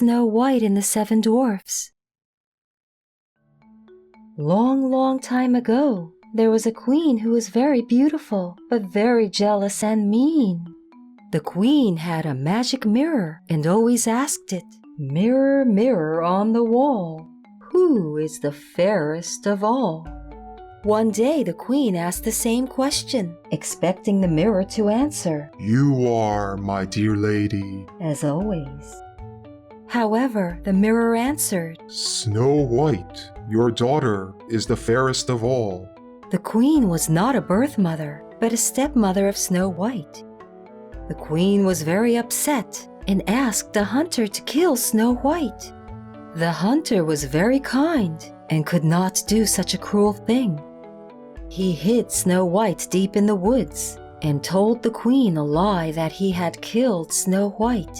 Snow White and the Seven Dwarfs. Long, long time ago, there was a queen who was very beautiful, but very jealous and mean. The queen had a magic mirror and always asked it, "Mirror, mirror on the wall, who is the fairest of all?" One day the queen asked the same question, expecting the mirror to answer, "You are, my dear lady." as always. However, the mirror answered, "Snow White, your daughter is the fairest of all." The queen was not a birth mother, but a stepmother of Snow White. The queen was very upset and asked the hunter to kill Snow White. The hunter was very kind and could not do such a cruel thing. He hid Snow White deep in the woods and told the queen a lie that he had killed Snow White.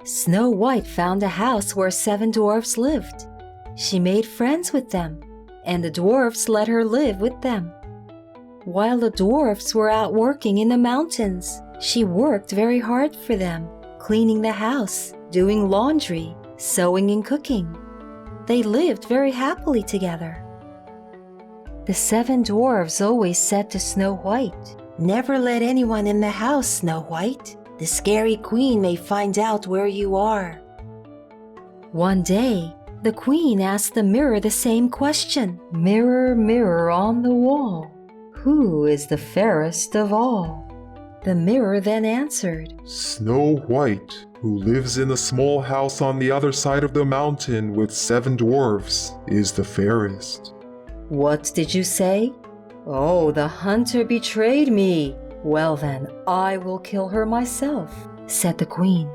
Snow White found a house where 7 dwarfs lived. She made friends with them, and the dwarfs let her live with them. While the dwarfs were out working in the mountains, she worked very hard for them, cleaning the house, doing laundry, sewing and cooking. They lived very happily together. The 7 dwarfs always said to Snow White, "Never let anyone in the house, Snow White. The scary queen may find out where you are." One day, the queen asked the mirror the same question, "Mirror, mirror on the wall, who is the fairest of all?" The mirror then answered, "Snow White, who lives in a small house on the other side of the mountain with 7 dwarfs, is the fairest." "What did you say?" "Oh, the hunter betrayed me. Well then, I will kill her myself," said the queen.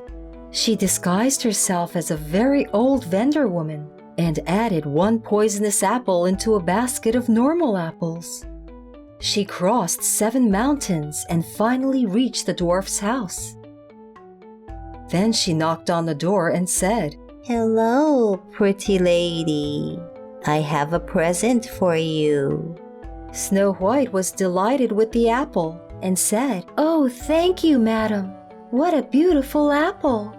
She disguised herself as a very old vendor woman and added 1 poisonous apple into a basket of normal apples. She crossed 7 mountains and finally reached the dwarf's house. Then she knocked on the door and said, "Hello, pretty lady. I have a present for you." Snow White was delighted with the apple and said, "Oh, thank you, madam. What a beautiful apple."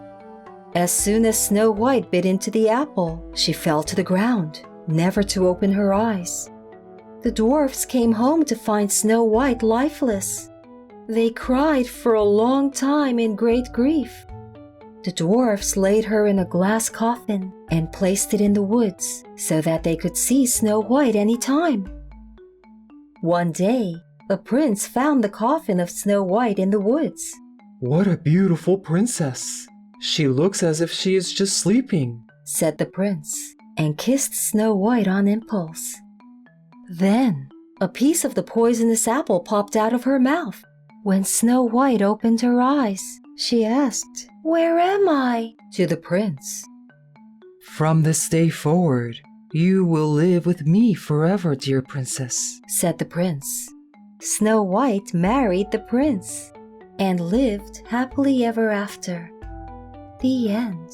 As soon as Snow White bit into the apple, she fell to the ground, never to open her eyes. The dwarfs came home to find Snow White lifeless. They cried for a long time in great grief. The dwarfs laid her in a glass coffin and placed it in the woods so that they could see Snow White any time. One day, a prince found the coffin of Snow White in the woods. "What a beautiful princess! She looks as if she is just sleeping," said the prince, and kissed Snow White on impulse. Then, a piece of the poisonous apple popped out of her mouth. When Snow White opened her eyes, she asked, "Where am I?" to the prince. "From this day forward, you will live with me forever, dear princess," said the prince. Snow White married the prince and lived happily ever after. The end.